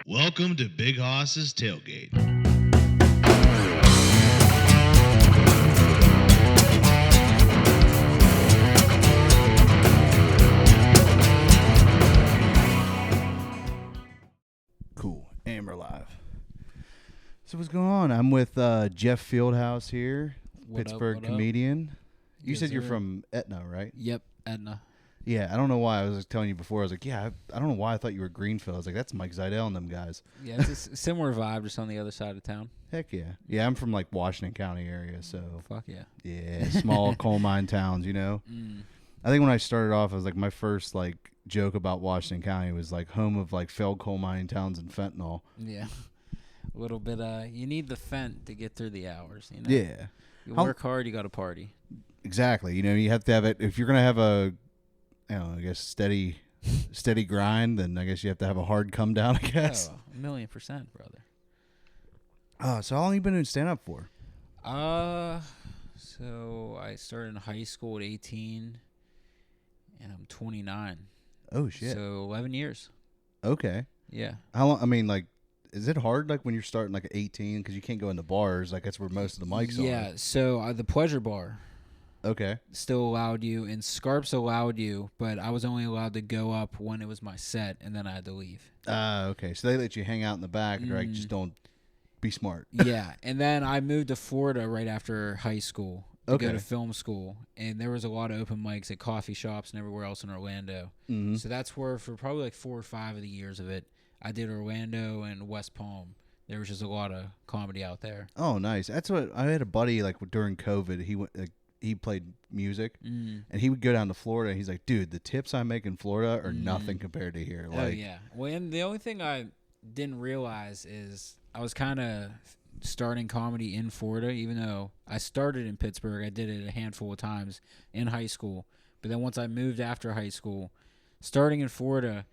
Welcome to Big Hoss's Tailgate. Cool. And we're live. So what's going on? I'm with Jeff Fieldhouse here, Pittsburgh comedian. You said you're from Etna, right? Yep, Etna. Yeah, I don't know why. I was telling you before. I was like, yeah, I don't know why I thought you were Greenfield. I was like, that's Mike Zidell and them guys. Yeah, it's a similar vibe, just on the other side of town. Heck yeah. Yeah, I'm from like Washington County area, so. Fuck yeah. Yeah, small coal mine towns, you know? I think when I started off, I was like, my first like joke about Washington County was like home of like failed coal mining towns and fentanyl. Yeah. A little bit, you need the fent to get through the hours, you know? Yeah. You work hard, you got to party. Exactly. You know, you have to have it. If you're going to have a, I guess steady grind, then I guess you have to have a hard come down, I guess. Oh, 1,000,000%, brother. So how long have you been doing stand up for? So I started in high school at 18 and I'm 29. Oh shit. So 11 years. Okay. Yeah. How long? I mean, like, is it hard like when you're starting like at 18 because you can't go into bars? Like that's where most of the mics are. Yeah. So the Pleasure Bar. Okay. Still allowed you, and Scarps allowed you, but I was only allowed to go up when it was my set, and then I had to leave. Okay. So they let you hang out in the back, right? Just don't be smart. Yeah, and then I moved to Florida right after high school to go to film school, and there was a lot of open mics at coffee shops and everywhere else in Orlando. So that's where, for probably like 4 or 5 of the years of it, I did Orlando and West Palm. There was just a lot of comedy out there. Oh, nice. That's what I had a buddy like during COVID. He went. He played music, and he would go down to Florida, and he's like, dude, the tips I make in Florida are nothing compared to here. Like, oh, yeah. Well, and the only thing I didn't realize is I was kind of starting comedy in Florida, even though I started in Pittsburgh. I did it a handful of times in high school. But then once I moved after high school, starting in Florida,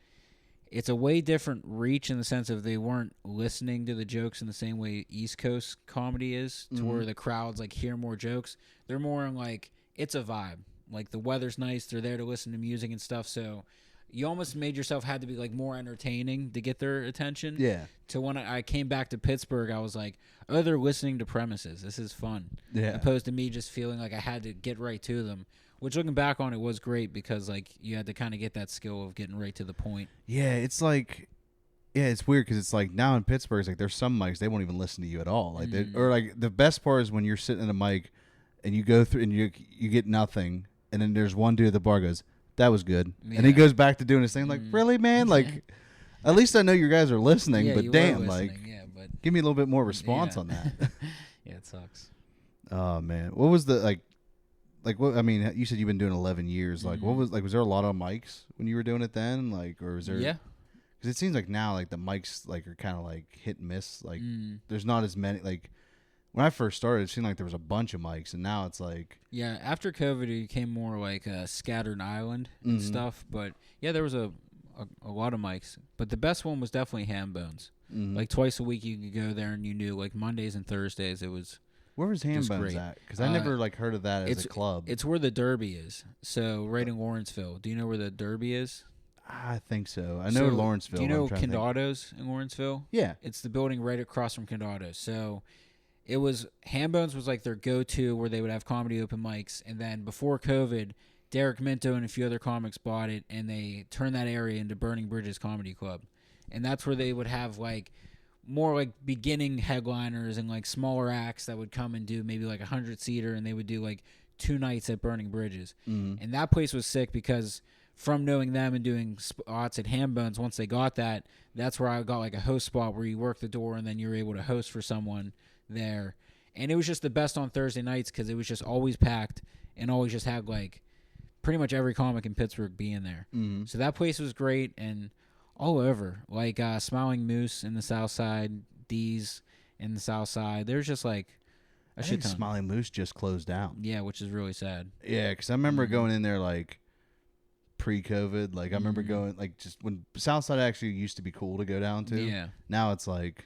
it's a way different reach in the sense of they weren't listening to the jokes in the same way East Coast comedy is, to where the crowds like hear more jokes. They're more in like, it's a vibe. Like the weather's nice. They're there to listen to music and stuff. So you almost made yourself had to be like more entertaining to get their attention. Yeah. To when I came back to Pittsburgh, I was like, oh, they're listening to premises. This is fun. Yeah. Opposed to me just feeling like I had to get right to them. Which, looking back on it, was great because, like, you had to kind of get that skill of getting right to the point. Yeah, it's like, it's weird because it's like now in Pittsburgh, it's like there's some mics, they won't even listen to you at all. Like, or like the best part is when you're sitting in a mic and you go through and you get nothing, and then there's one dude at the bar goes, that was good. Yeah. And he goes back to doing his thing. Like, really, man? Like, at least I know you guys are listening, but damn, like, give me a little bit more response on that. Yeah, it sucks. Oh, man. What was the, like what I mean, you said you've been doing 11 years. Like, what was there a lot of mics when you were doing it then? Like, or was there? Yeah. Because it seems like now, like the mics like are kind of like hit and miss. Like, there's not as many. Like, when I first started, it seemed like there was a bunch of mics, and now it's like. Yeah, after COVID, it became more like a scattered island and stuff. But yeah, there was a lot of mics. But the best one was definitely Ham Bones. Like twice a week, you could go there, and you knew like Mondays and Thursdays it was. Where was Ham Bones at? Because I never like heard of that as a club. It's where the Derby is. So right in Lawrenceville. Do you know where the Derby is? I think so. I know Lawrenceville. Do you know Condato's in Lawrenceville? Yeah. It's the building right across from Condato's. So it was Ham Bones was like their go-to where they would have comedy open mics. And then before COVID, Derek Minto and a few other comics bought it, and they turned that area into Burning Bridges Comedy Club. And that's where they would have like more like beginning headliners and like smaller acts that would come and do maybe like 100-seater, and they would do like 2 nights at Burning Bridges. And that place was sick because from knowing them and doing spots at Ham Bones, once they got that, that's where I got like a host spot where you work the door and then you're able to host for someone there. And it was just the best on Thursday nights because it was just always packed and always just had like pretty much every comic in Pittsburgh being there. So that place was great, and all over, like Smiling Moose in the South Side, D's in the South Side. There's just like a shit ton. Smiling Moose just closed down. Yeah, which is really sad. Yeah, because I remember going in there like pre-COVID. Like I remember going like just when South Side actually used to be cool to go down to. Yeah. Now it's like,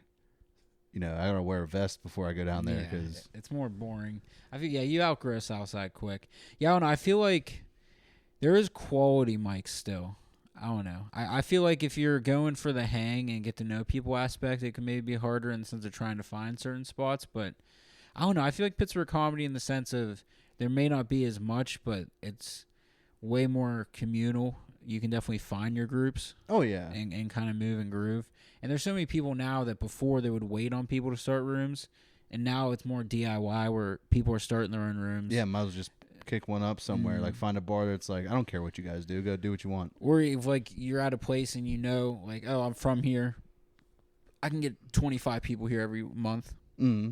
I gotta wear a vest before I go down there because it's more boring. I feel you outgrow South Side quick. Yeah, and I feel like there is quality mics still. I don't know. I feel like if you're going for the hang and get to know people aspect, it can maybe be harder in the sense of trying to find certain spots. But I don't know. I feel like Pittsburgh comedy in the sense of there may not be as much, but it's way more communal. You can definitely find your groups. Oh, yeah. And kind of move and groove. And there's so many people now that before they would wait on people to start rooms, and now it's more DIY where people are starting their own rooms. Yeah, might as well just kick one up somewhere. Like find a bar that's like, I don't care what you guys do. Go do what you want. Or if like you're at a place and you know, like, oh, I'm from here. I can get 25 people here every month. Mm-hmm.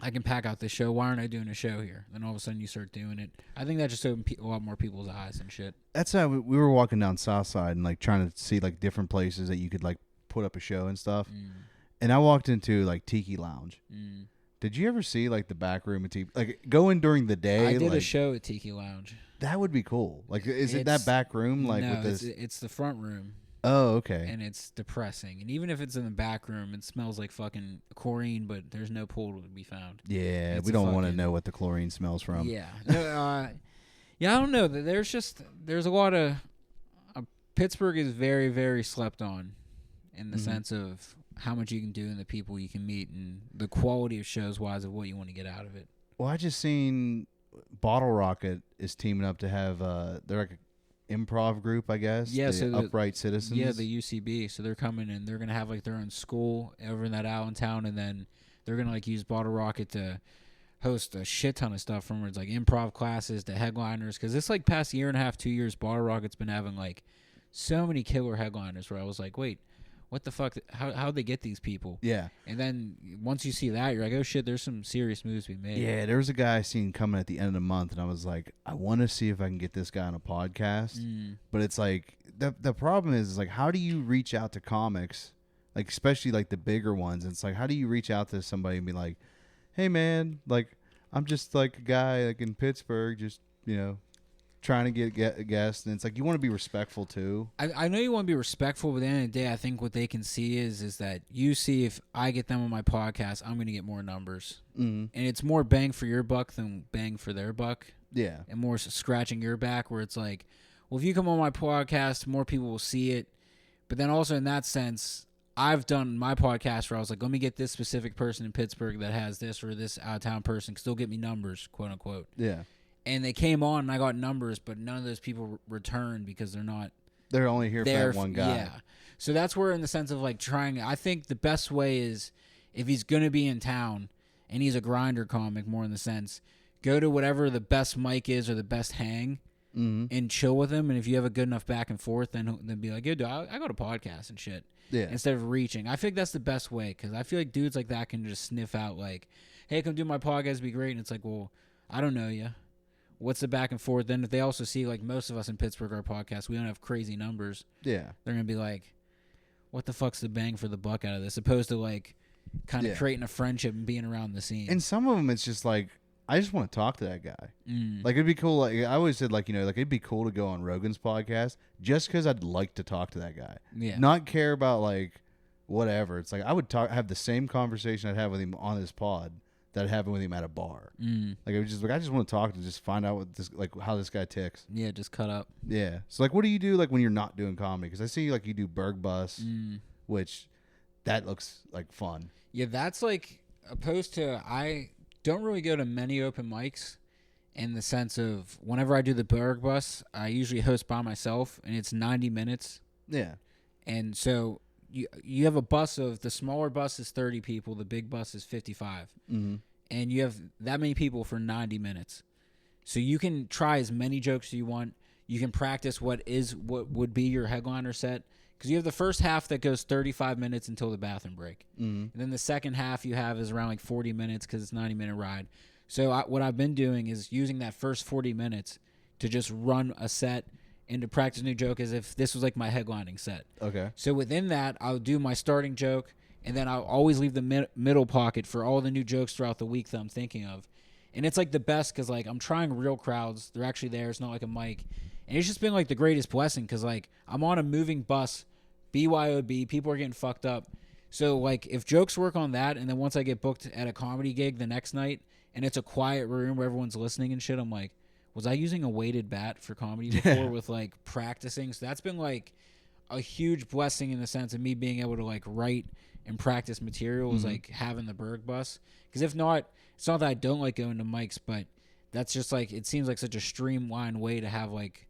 I can pack out this show. Why aren't I doing a show here? Then all of a sudden you start doing it. I think that just opened a lot more people's eyes and shit. That's how we were walking down Southside and like trying to see like different places that you could like put up a show and stuff. And I walked into like Tiki Lounge. Did you ever see like the back room of Tiki? Like go in during the day. I did like, a show at Tiki Lounge. That would be cool. Like, is it that back room? Like no, with this? it's the front room. Oh, okay. And it's depressing. And even if it's in the back room, it smells like fucking chlorine, but there's no pool to be found. Yeah, It's we don't want to know what the chlorine smells from. Yeah. Yeah, I don't know. There's a lot of Pittsburgh is very, very slept on in the sense of how much you can do and the people you can meet and the quality of shows wise of what you want to get out of it. Well, I just seen Bottle Rocket is teaming up to have they're like an improv group, I guess. Yeah, the so Upright Citizens. Yeah, the UCB. So they're coming and they're gonna have like their own school over in that Allentown, and then they're gonna like use Bottle Rocket to host a shit ton of stuff from where it's like improv classes to headliners. Because this like past year and a half, 2 years, Bottle Rocket's been having like so many killer headliners where I was like, wait, what the fuck? How'd they get these people? Yeah. And then once you see that, you're like, oh shit, there's some serious moves we made. Yeah, there was a guy I seen coming at the end of the month, and I was like, I want to see if I can get this guy on a podcast. But it's like the problem is like, how do you reach out to comics, like especially like the bigger ones? It's like, how do you reach out to somebody and be like, hey man, like I'm just like a guy like in Pittsburgh, just trying to get a guest, and it's like you want to be respectful too. I know you want to be respectful, but at the end of the day, I think what they can see is that you see if I get them on my podcast, I'm going to get more numbers, and it's more bang for your buck than bang for their buck. Yeah, and more scratching your back, where it's like, well, if you come on my podcast, more people will see it. But then also in that sense, I've done my podcast where I was like, let me get this specific person in Pittsburgh that has this or this out of town person can still get me numbers, quote unquote. Yeah. And they came on and I got numbers, but none of those people returned because they're only here for that one guy. Yeah. So that's where in the sense of like trying, I think the best way is if he's going to be in town and he's a grinder comic more in the sense, go to whatever the best mic is or the best hang and chill with him. And if you have a good enough back and forth, then be like, yo, dude, I got a podcast and shit. Yeah. Instead of reaching. I think that's the best way because I feel like dudes like that can just sniff out like, hey, come do my podcast, it'd be great. And it's like, well, I don't know you. What's the back and forth? Then if they also see, like most of us in Pittsburgh, our podcast, we don't have crazy numbers. Yeah. They're going to be like, what the fuck's the bang for the buck out of this? Opposed to like kind of creating a friendship and being around the scene. And some of them, it's just like, I just want to talk to that guy. Like, it'd be cool. Like, I always said, like, like, it'd be cool to go on Rogan's podcast just because I'd like to talk to that guy. Yeah. Not care about, like, whatever. It's like, I would have the same conversation I'd have with him on his pod that happened with him at a bar. Like, it was just like, I just want to talk to just find out what this, like, how this guy ticks. Yeah, just cut up. Yeah. So, like, what do you do, like, when you're not doing comedy? Because I see, like, you do Burgh Bus, which that looks like fun. Yeah, that's like, opposed to, I don't really go to many open mics in the sense of whenever I do the Burgh Bus, I usually host by myself, and it's 90 minutes. Yeah. And so you have a bus of, the smaller bus is 30 people, the big bus is 55. And you have that many people for 90 minutes. So you can try as many jokes as you want. You can practice what would be your headliner set. Because you have the first half that goes 35 minutes until the bathroom break. And then the second half you have is around like 40 minutes because it's a 90-minute ride. So what I've been doing is using that first 40 minutes to just run a set and to practice a new joke as if this was like my headlining set. Okay. So within that, I'll do my starting joke, and then I'll always leave the middle pocket for all the new jokes throughout the week that I'm thinking of. And it's like the best because like I'm trying real crowds. They're actually there. It's not like a mic. And it's just been like the greatest blessing because like I'm on a moving bus, BYOB, people are getting fucked up. So like if jokes work on that, and then once I get booked at a comedy gig the next night, and it's a quiet room where everyone's listening and shit, I'm like, was I using a weighted bat for comedy before with like practicing? So that's been like a huge blessing in the sense of me being able to like write and practice material is like having the Burgh Bus. Because if not, it's not that I don't like going to mics, but that's just like, it seems like such a streamlined way to have like,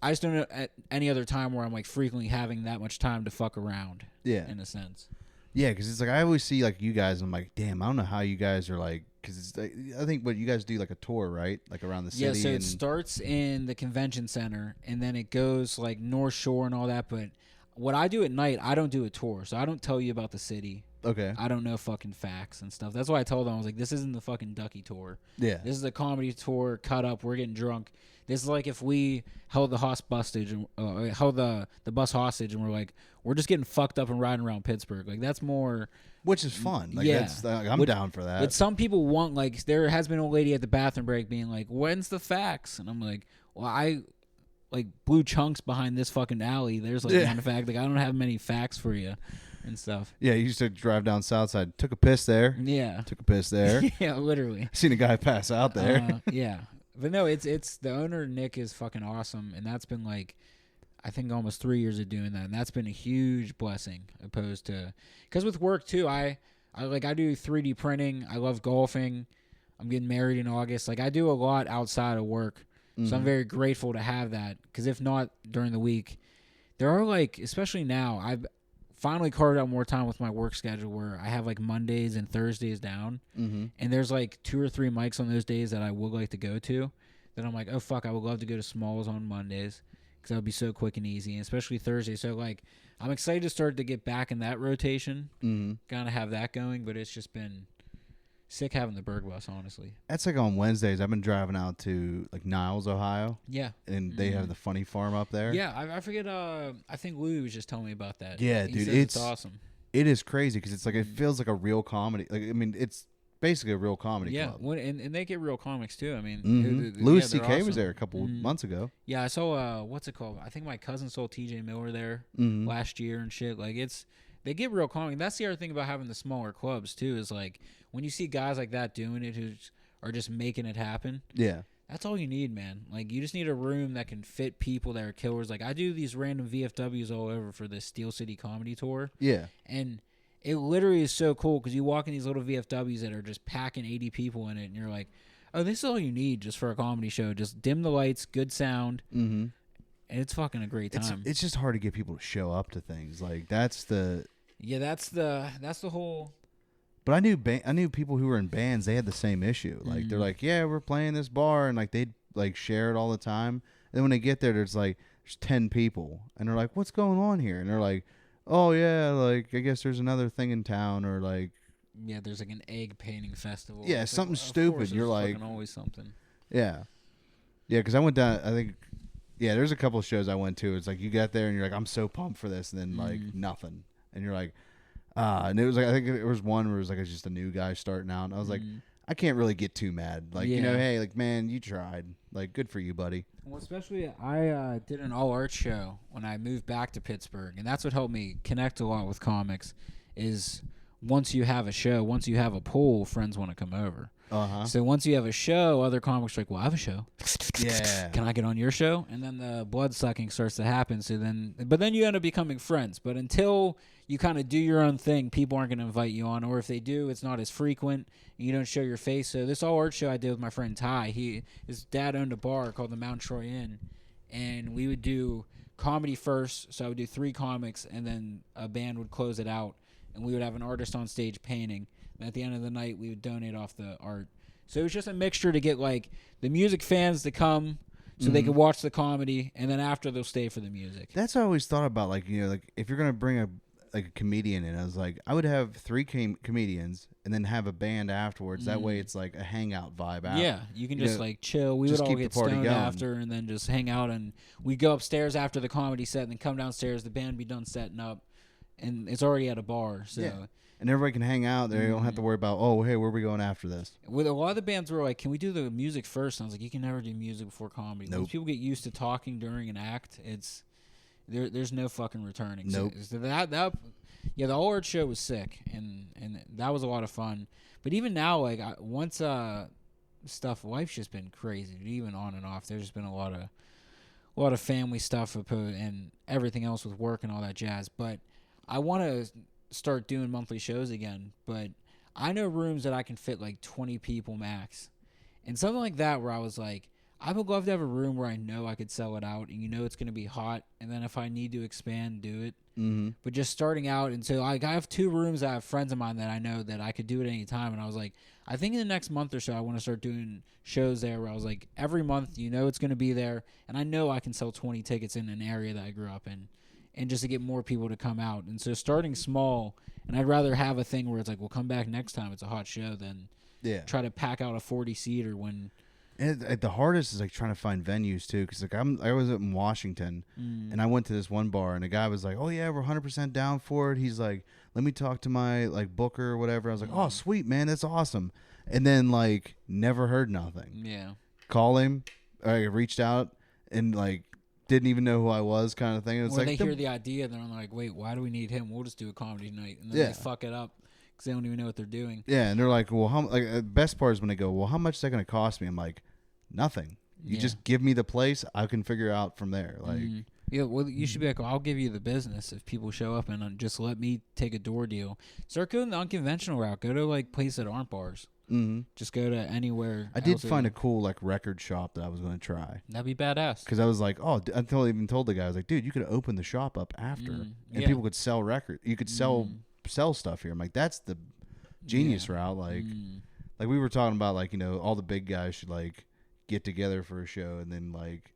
I just don't know at any other time where I'm like frequently having that much time to fuck around. Yeah. In a sense. Yeah, because it's like I always see like you guys, and I'm like, damn, I don't know how you guys are like, because it's like, I think what you guys do like a tour, right? Like around the city. Yeah, so it starts in the convention center, and then it goes like North Shore and all that. But what I do at night, I don't do a tour, so I don't tell you about the city. Okay. I don't know fucking facts and stuff. That's why I told them, I was like, this isn't the fucking Ducky tour. Yeah. This is a comedy tour, cut up, we're getting drunk. This is like if we held the hostage, held the bus hostage, and we're like, we're just getting fucked up and riding around Pittsburgh. Like that's more, which is fun. Like, yeah, that's, I'm down for that. But some people want, like, there has been a lady at the bathroom break being like, when's the facts? And I'm like, well, I like blew chunks behind this fucking alley. There's like one fact. Like I don't have many facts for you and stuff. Yeah, you used to drive down Southside. Took a piss there. Yeah. Took a piss there. Yeah, literally. Seen a guy pass out there. Yeah. But no, it's the owner, Nick, is fucking awesome, and that's been like, I think almost 3 years of doing that, and that's been a huge blessing. Opposed to, because with work too, I do 3D printing. I love golfing. I'm getting married in August. Like I do a lot outside of work, so I'm very grateful to have that. Because if not during the week, there are like, especially now, I've finally carved out more time with my work schedule where I have like Mondays and Thursdays down, and there's like 2 or 3 mics on those days that I would like to go to. Then I'm like, oh fuck, I would love to go to Smalls on Mondays because that would be so quick and easy, and especially Thursday. So like, I'm excited to start to get back in that rotation, kind of have that going. But it's just been sick having the Burgh Bus, honestly. That's like on Wednesdays. I've been driving out to like Niles, Ohio. Yeah. And they have the funny farm up there. Yeah, I forget. I think Louis was just telling me about that. Yeah, He dude, says it's awesome. It is crazy because it's like, it feels like a real comedy. Like, I mean, it's basically a real comedy club. Yeah, and they get real comics too. I mean, Louis they're C.K. awesome. was there a couple months ago. Yeah, I saw what's it called? I think my cousin saw T.J. Miller there last year and shit. Like they get real comic. That's the other thing about having the smaller clubs too, is like when you see guys like that doing it who are just making it happen. Yeah. That's all you need, man. Like, you just need a room that can fit people that are killers. Like, I do these random VFWs all over for the Steel City Comedy Tour. Yeah. And it literally is so cool because you walk in these little VFWs that are just packing 80 people in it, and you're like, oh, this is all you need just for a comedy show. Just dim the lights, good sound, and it's fucking a great time. It's just hard to get people to show up to things. Like, that's the... Yeah, that's the whole... But I knew people who were in bands. They had the same issue. Like they're like, yeah, we're playing this bar, and like they'd like share it all the time. And then when they get there, there's 10 people, and they're like, what's going on here? And they're like, oh yeah, like I guess there's another thing in town, or like, yeah, there's like an egg painting festival. Yeah, it's something like, stupid. You're like, always something. Yeah, yeah. Because I went down. I think, yeah, there's a couple of shows I went to. It's like you got there and you're like, I'm so pumped for this, and then like nothing, and you're like. And it was like, I think it was one where it was like, it's just a new guy starting out. And I was like, I can't really get too mad. Like, you know, hey, like, man, you tried. Like, good for you, buddy. Well, especially I did an all-art show when I moved back to Pittsburgh. And that's what helped me connect a lot with comics is once you have a show, once you have a pool, friends want to come over. So once you have a show, other comics are like, well, I have a show. Yeah. Can I get on your show? And then the blood sucking starts to happen. But then you end up becoming friends. But until you kind of do your own thing, people aren't going to invite you on. Or if they do, it's not as frequent. You don't show your face. So this all art show I did with my friend Ty, his dad owned a bar called the Mount Troy Inn. And we would do comedy first. So I would do 3 comics, and then a band would close it out. And we would have an artist on stage painting. And at the end of the night, we would donate off the art. So it was just a mixture to get like the music fans to come so they could watch the comedy, and then after they'll stay for the music. That's what I always thought about. Like, you know, like if you're gonna bring a comedian in, I was like, I would have 3 comedians and then have a band afterwards. That way, it's like a hangout vibe out. Yeah, you can just like chill. We would all get stoned after, and then just hang out. And we go upstairs after the comedy set, and then come downstairs. The band be done setting up, and it's already at a bar. So. Yeah. And everybody can hang out there. You don't have to worry about, oh, hey, where are we going after this? With a lot of the bands were like, can we do the music first? And I was like, you can never do music before comedy. Nope. Once people get used to talking during an act, there's no fucking returning. Nope. So the all art show was sick, and that was a lot of fun. But even now, like life's just been crazy. Even on and off, there's just been a lot a lot of family stuff and everything else with work and all that jazz. But I want to start doing monthly shows again. But I know rooms that I can fit like 20 people max. And something like that where I was like, I would love to have a room where I know I could sell it out and it's going to be hot. And then if I need to expand, do it. Mm-hmm. But just starting out. And so I have 2 rooms. I have friends of mine that I know that I could do it any time. And I was like, I think in the next month or so, I want to start doing shows there where I was like, every month, it's going to be there. And I know I can sell 20 tickets in an area that I grew up in. And just to get more people to come out. And so starting small. And I'd rather have a thing where it's like, well, come back next time. It's a hot show than try to pack out a 40-seater when... And the hardest is like trying to find venues too, because like I was up in Washington, and I went to this one bar, and a guy was like, "Oh yeah, we're 100% down for it." He's like, "Let me talk to my like booker or whatever." I was like, "Oh sweet man, that's awesome," and then like never heard nothing. Yeah, call him, I reached out and like didn't even know who I was, kind of thing. It's or like they hear the idea, and they're like, "Wait, why do we need him? We'll just do a comedy night," and then they fuck it up. Because they don't even know what they're doing. Yeah, and they're like, well, the best part is when they go, well, how much is that going to cost me? I'm like, nothing. You just give me the place. I can figure out from there. Like, yeah, well, you should be like, I'll give you the business if people show up and just let me take a door deal. Start going the unconventional route. Go to like places that aren't bars. Mm-hmm. Just go to anywhere. I did find a cool like record shop that I was going to try. That'd be badass. Because I was like, I even told the guy, I was like, dude, you could open the shop up after, and people could sell records. You could sell stuff here. I'm like, that's the genius route. Like we were talking about, like, all the big guys should like get together for a show and then like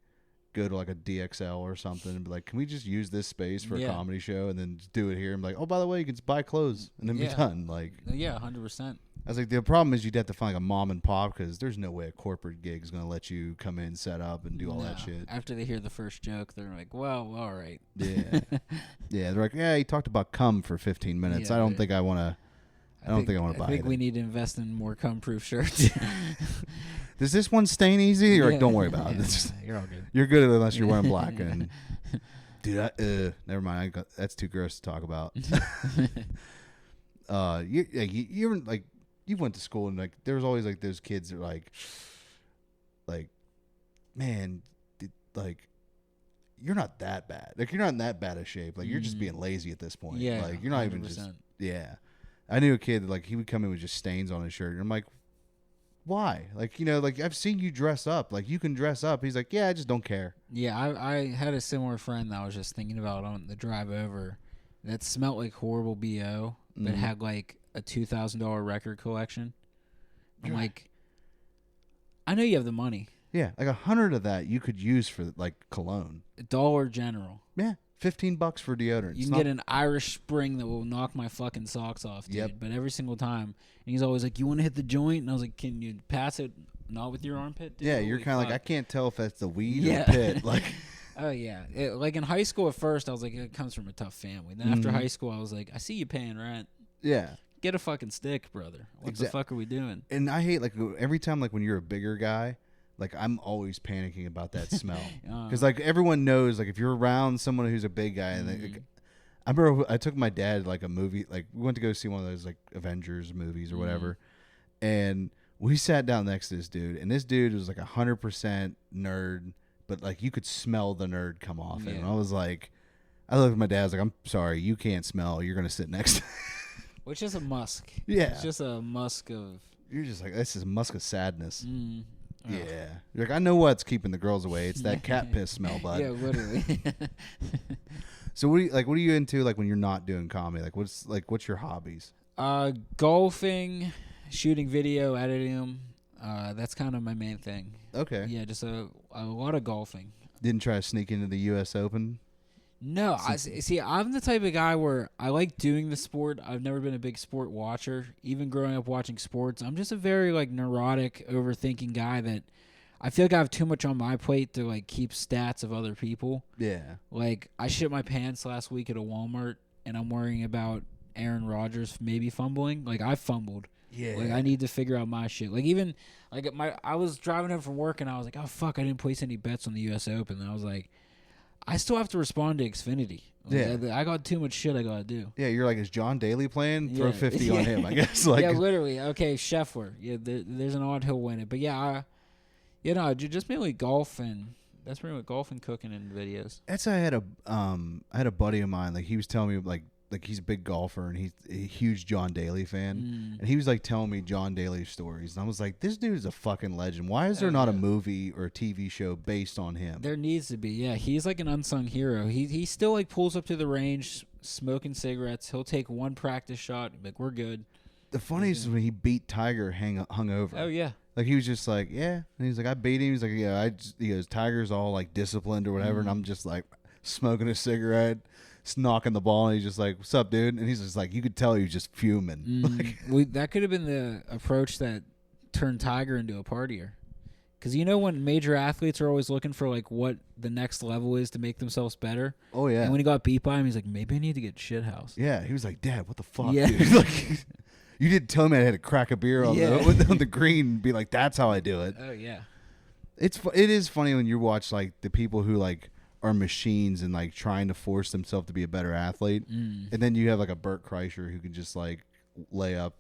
go to like a DXL or something and be like, can we just use this space for a comedy show and then just do it here? I'm like, oh, by the way, you can just buy clothes and then be done. Like, 100%. I was like, the problem is you'd have to find like a mom and pop, because there's no way a corporate gig is going to let you come in, set up, and do all that shit. After they hear the first joke, they're like, well, all right. Yeah. Yeah, they're like, yeah, he talked about cum for 15 minutes. I don't think I want to. I don't think I want to buy it. I think we need to invest in more cum-proof shirts. Does this one stain easy? You're like, don't worry about it. You're all good. You're good unless you're wearing black. And dude, never mind. That's too gross to talk about. You like, you went to school and like there was always like those kids that are like, man, like, you're not that bad. Like, you're not in that bad of shape. Like, you're just being lazy at this point. Yeah, like, you're not 100%. even just. Yeah. I knew a kid that, like, he would come in with just stains on his shirt. And I'm like, why? Like, like, I've seen you dress up. Like, you can dress up. He's like, yeah, I just don't care. Yeah, I had a similar friend that I was just thinking about on the drive over that smelled like horrible BO, but had, like, a $2,000 record collection. I'm like, I know you have the money. Yeah, like 100 of that you could use for, like, cologne. Dollar General. Yeah. $15 for deodorant. You can get an Irish Spring that will knock my fucking socks off, dude. Yep. But every single time. And he's always like, you want to hit the joint? And I was like, can you pass it not with your armpit? Dude? Yeah, you're kind of like, I can't tell if that's the weed or the pit. Like, oh, yeah. Like in high school at first, I was like, it comes from a tough family. Then after high school, I was like, I see you paying rent. Yeah. Get a fucking stick, brother. What the fuck are we doing? And I hate, like, every time, like, when you're a bigger guy, like, I'm always panicking about that smell. Because, like, everyone knows, like, if you're around someone who's a big guy, and like, I remember I took my dad, like, a movie, like, we went to go see one of those, like, Avengers movies or whatever, and we sat down next to this dude, and this dude was, like, 100% nerd, but, like, you could smell the nerd come off him. And I was like, I looked at my dad, I was like, I'm sorry, you can't smell, you're going to sit next to Which is a musk. Yeah. It's just a musk of... You're just like, this is a musk of sadness. Yeah. You're like, I know what's keeping the girls away. It's that cat piss smell, bud. Yeah, literally. So what are you into, like, when you're not doing comedy? Like, what's your hobbies? Golfing, shooting video, editing them. That's kind of my main thing. Okay. Yeah, just a lot of golfing. Didn't try to sneak into the U.S. Open? No, I'm the type of guy where I like doing the sport. I've never been a big sport watcher. Even growing up watching sports, I'm just a very, like, neurotic, overthinking guy that I feel like I have too much on my plate to, like, keep stats of other people. Yeah. Like, I shit my pants last week at a Walmart, and I'm worrying about Aaron Rodgers maybe fumbling. Like, I fumbled. Yeah. Like, I need to figure out my shit. Like, even, like, I was driving home from work, and I was like, oh, fuck, I didn't place any bets on the U.S. Open. And I was like, I still have to respond to Xfinity. Like, I got too much shit I got to do. Yeah, you're like, is John Daly playing? Throw 50 on him, I guess. Like, yeah, literally. Okay, Scheffler. Yeah, there's an odd he'll win it. But, yeah, just mainly golf and That's pretty much golf and cooking in videos. That's I had a buddy of mine, like he was telling me like he's a big golfer and he's a huge John Daly fan, and he was like telling me John Daly stories, and I was like, this dude is a fucking legend. Why is there not a movie or a TV show based on him? There needs to be. Yeah, he's like an unsung hero. He still like pulls up to the range smoking cigarettes. He'll take one practice shot, like we're good. The funniest is when he beat Tiger hungover. Oh yeah. Like he was just like, yeah, and he's like, I beat him. He's like, yeah, he goes, Tiger's all like disciplined or whatever, and I'm just like smoking a cigarette, knocking the ball, and he's just like, what's up, dude? And he's just like, you could tell he was just fuming. That could have been the approach that turned Tiger into a partier. Because you know when major athletes are always looking for like what the next level is to make themselves better. Oh yeah. And when he got beat by him, he's like, maybe I need to get shithoused. Yeah, he was like, Dad, what the fuck? Yeah. Dude? Like, you didn't tell me I had to crack a beer on the green and be like, that's how I do it. Oh yeah. It is funny when you watch like the people who like are machines and like trying to force themselves to be a better athlete, and then you have like a Bert Kreischer who can just like lay up,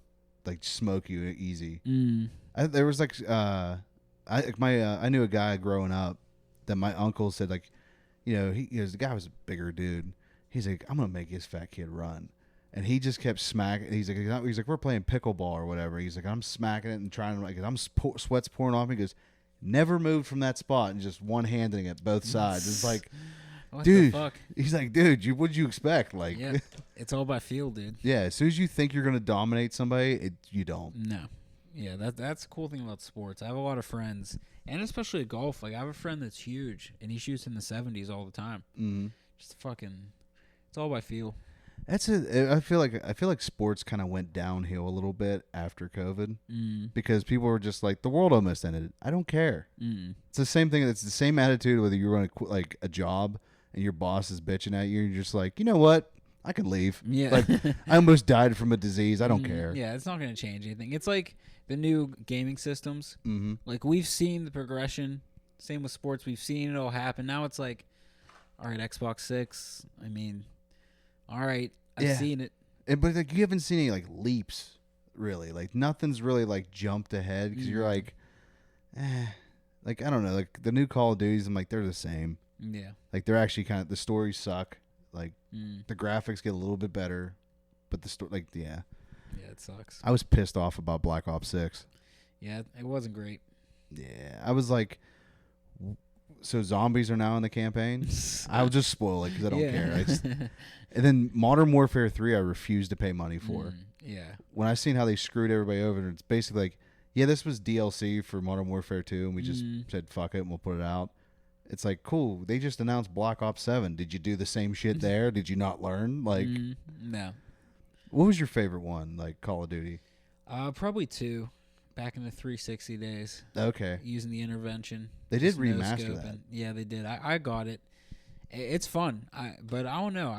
like smoke you easy. There was like I knew a guy growing up that my uncle said like, you know, he goes, the guy was a bigger dude. He's like, I'm gonna make this fat kid run. And he just kept smacking. He's like, we're playing pickleball or whatever. He's like, I'm smacking it and trying to, like, sweat's pouring off me. He goes, never moved from that spot and just one-handing it both sides. It's like, what dude. the fuck? He's like, dude, what'd you expect? Like, Yeah, it's all by feel, dude. Yeah, as soon as you think you're gonna dominate somebody, you don't. No. Yeah, that's the cool thing about sports. I have a lot of friends, and especially at golf. Like I have a friend that's huge, and he shoots in the 70s all the time. Just fucking, it's all by feel. I feel like sports kind of went downhill a little bit after COVID because people were just like, the world almost ended. I don't care. It's the same thing. It's the same attitude whether you're on like a job and your boss is bitching at you. You're just like, you know what? I could leave. Yeah. Like I almost died from a disease. I don't care. Yeah, it's not going to change anything. It's like the new gaming systems. Like we've seen the progression. Same with sports. We've seen it all happen. Now it's like, all right, Xbox 6. I mean, all right. I've seen it. But like you haven't seen any like leaps, really. Like nothing's really like jumped ahead because you're like, like I don't know. Like the new Call of Duties, I'm like they're the same. Yeah. Like they're actually kind of, the stories suck. Like the graphics get a little bit better, but the story, like Yeah, it sucks. I was pissed off about Black Ops 6. Yeah, it wasn't great. Yeah, I was like, so zombies are now in the campaign. I'll just spoil it because I don't care. And then Modern Warfare 3, I refuse to pay money for. Yeah. When I seen how they screwed everybody over, it's basically like, yeah, this was DLC for Modern Warfare 2, and we just said fuck it and we'll put it out. It's like, cool. They just announced Black Ops 7. Did you do the same shit there? Did you not learn? Like, no. What was your favorite one? Like Call of Duty? Probably 2. Back in the 360 days. Okay. Using the intervention. They did remaster that. Yeah, they did. I got it. It's fun. But I don't know.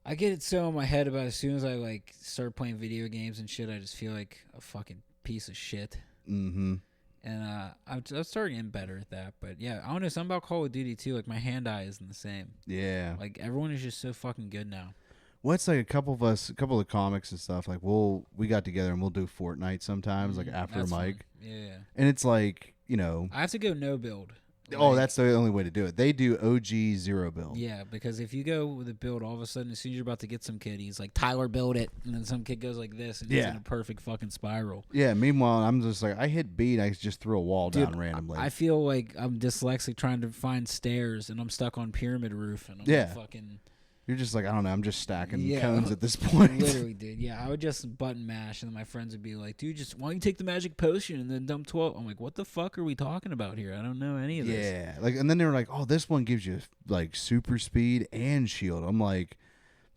I get it so in my head about as soon as I like start playing video games and shit, I just feel like a fucking piece of shit. And I'm starting getting better at that. But yeah, I don't know. Something about Call of Duty too. Like my hand-eye isn't the same. Yeah. Like everyone is just so fucking good now. Well, it's like a couple of comics and stuff. Like we got together and we'll do Fortnite sometimes, like after a mic. Fun. Yeah. And it's like, you know, I have to go no build. Oh, that's the only way to do it. They do OG 0 build. Yeah, because if you go with a build, all of a sudden, as soon as you're about to get some kid, he's like, Tyler, build it. And then some kid goes like this, and it's in a perfect fucking spiral. Yeah, meanwhile, I'm just like, I hit B, and I just threw a wall down randomly. I feel like I'm dyslexic trying to find stairs, and I'm stuck on pyramid roof, and I'm fucking... You're just like, I don't know, I'm just stacking cones at this point. Literally, dude. Yeah, I would just button mash, and then my friends would be like, dude, why don't you take the magic potion and then dump 12? I'm like, what the fuck are we talking about here? I don't know any of this. Yeah, like, and then they were like, oh, this one gives you, like, super speed and shield. I'm like,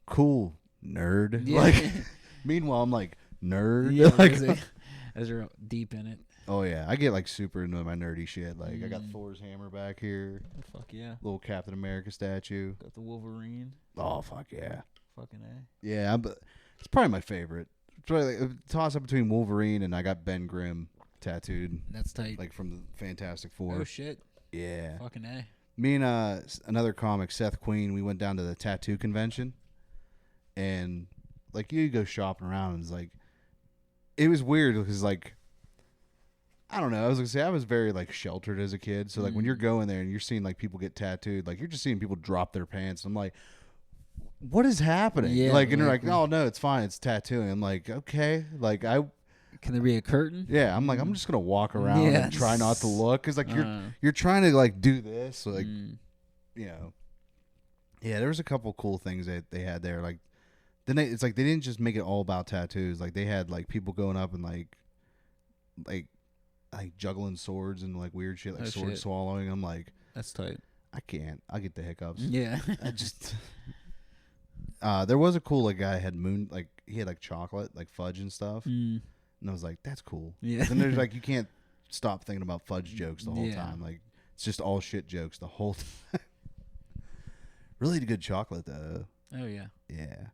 cool, nerd. Yeah. Like, meanwhile, I'm like, nerd. Yeah, like, as you're deep in it. Oh, yeah. I get, like, super into my nerdy shit. Like, I got Thor's hammer back here. Fuck yeah. Little Captain America statue. Got the Wolverine. Oh, fuck yeah. Fucking A. Yeah, but it's probably my favorite. It's probably like a toss-up between Wolverine and I got Ben Grimm tattooed. That's tight. Like, from the Fantastic Four. Oh, shit. Yeah. Fucking A. Me and another comic, Seth Queen, we went down to the tattoo convention. And, like, you go shopping around and it's like... It was weird because, like... I don't know. I was gonna say I was very like sheltered as a kid. So like when you're going there and you're seeing like people get tattooed, like you're just seeing people drop their pants. I'm like, what is happening? Yeah, like, and they're like, oh no, it's fine, it's tattooing. I'm like, okay, like Can there be a curtain? yeah, I'm like, I'm just gonna walk around and try not to look, cause like you're trying to like do this, so, like you know, yeah. There was a couple cool things that they had there. Like then it's like they didn't just make it all about tattoos. Like they had like people going up and like juggling swords and like weird shit, like sword swallowing. I'm like, that's tight. I can't. I get the hiccups. Yeah. I just. There was a cool like guy had he had like chocolate, like fudge and stuff, and I was like, that's cool. Yeah. And there's like you can't stop thinking about fudge jokes the whole time. Like it's just all shit jokes the whole time. Really good chocolate though. Oh yeah. Yeah.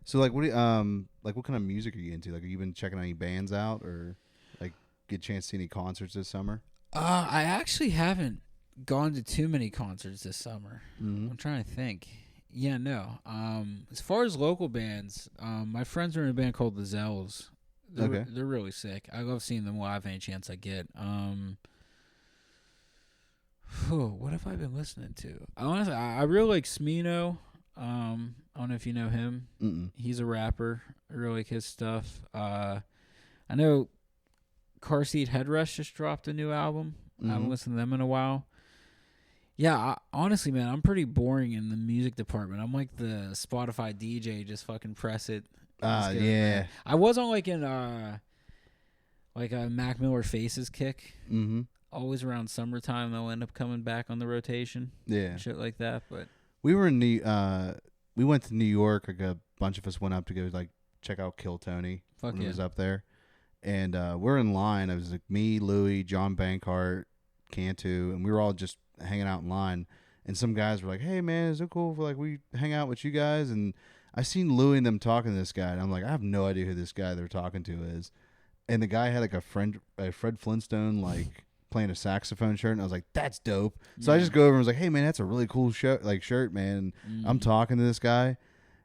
So like what do you, like what kind of music are you into? Like have you been checking any bands out or like get a chance to see any concerts this summer? I actually haven't gone to too many concerts this summer. Mm-hmm. I'm trying to think. Yeah, no. As far as local bands, my friends are in a band called the Zells. They're really sick. I love seeing them live any chance I get. What have I been listening to? Honestly, I really like Smino. I don't know if you know him. Mm-mm. He's a rapper. I really like his stuff. I know Car Seat Headrest just dropped a new album. I haven't listened to them in a while. Yeah, honestly, man, I'm pretty boring in the music department. I'm like the Spotify DJ, just fucking press it. Yeah. I was on like a Mac Miller Faces kick. Mm-hmm. Always around summertime, they'll end up coming back on the rotation. Yeah. Shit like that. But we were in we went to New York. Like a bunch of us went up to go like check out Kill Tony when he was up there, and we're in line. It was like me, Louie, John Bankheart, Cantu, and we were all just hanging out in line. And some guys were like, "Hey man, is it cool if like we hang out with you guys?" And I seen Louie and them talking to this guy, and I'm like, I have no idea who this guy they're talking to is. And the guy had like a Fred Flintstone like playing a saxophone shirt, and I was like, that's dope. So I just go over and was like, hey man, that's a really cool shirt, man. I'm talking to this guy,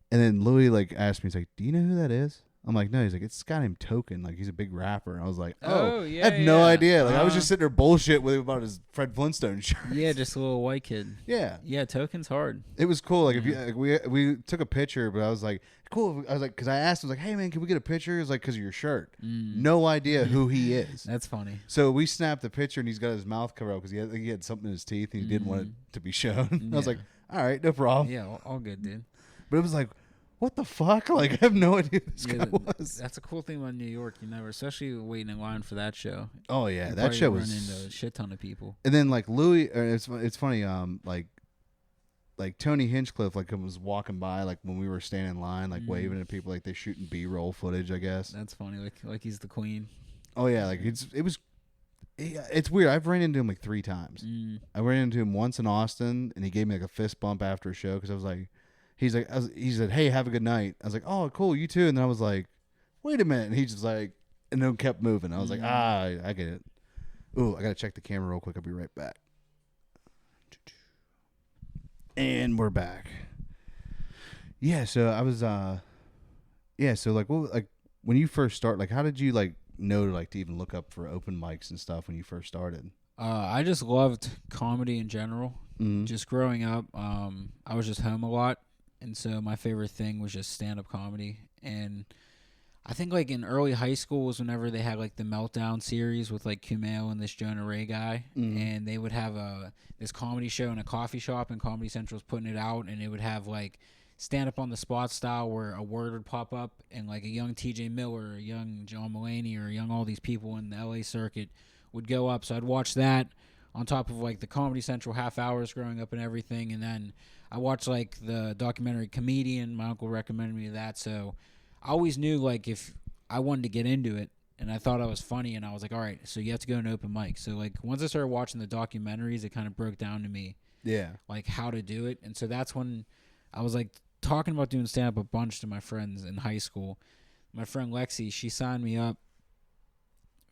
and then Louis like asked me, he's like, do you know who that is? I'm like, no. He's like, it's this guy named Token, like he's a big rapper. And I was like, oh yeah, I had no idea. Like I was just sitting there bullshit with him about his Fred Flintstone shirt. Yeah, just a little white kid. Yeah, Token's hard. it was cool. Like if you like, we took a picture, but I was like, cool. I was like, because I asked him, I was like, hey man, can we get a picture? It's like because of your shirt. No idea who he is. That's funny. So we snapped the picture, and he's got his mouth covered up because he had something in his teeth, and he didn't want it to be shown. I was like, all right, no problem. Yeah, all good, dude. But it was like, what the fuck? Like, I have no idea who this guy was. That's a cool thing about New York. You never, especially waiting in line for that show. Oh yeah, that show was run into a shit ton of people. And then like Louis, it's funny. Like Tony Hinchcliffe like was walking by like when we were standing in line, like waving at people, like they're shooting B-roll footage, I guess. That's funny. Like he's the queen. Oh yeah, like it's weird. I've ran into him like 3 times. I ran into him once in Austin, and he gave me like a fist bump after a show because I was like. He said, hey, have a good night. I was like, oh, cool, you too. And then I was like, wait a minute. And he just like, and then kept moving. I was like, I get it. Ooh, I got to check the camera real quick. I'll be right back. And we're back. Yeah, so I was, so like, what, like when you first start, like, how did you like know to like to even look up for open mics and stuff when you first started? I just loved comedy in general. Just growing up, I was just home a lot. And so my favorite thing was just stand-up comedy. And I think like in early high school was whenever they had like the Meltdown series with like Kumail and this Jonah Ray guy. And they would have this comedy show in a coffee shop, and Comedy Central's putting it out. And it would have like stand-up on the spot style where a word would pop up, and like a young TJ Miller, a young John Mulaney, or a young all these people in the LA circuit would go up. So I'd watch that on top of like the Comedy Central half hours growing up and everything. And then I watched like the documentary Comedian. My uncle recommended me that. So I always knew like if I wanted to get into it and I thought I was funny, and I was like, all right, so you have to go to an open mic. So like once I started watching the documentaries, it kind of broke down to me. Yeah. Like how to do it. And so that's when I was like talking about doing stand up a bunch to my friends in high school. My friend Lexi, she signed me up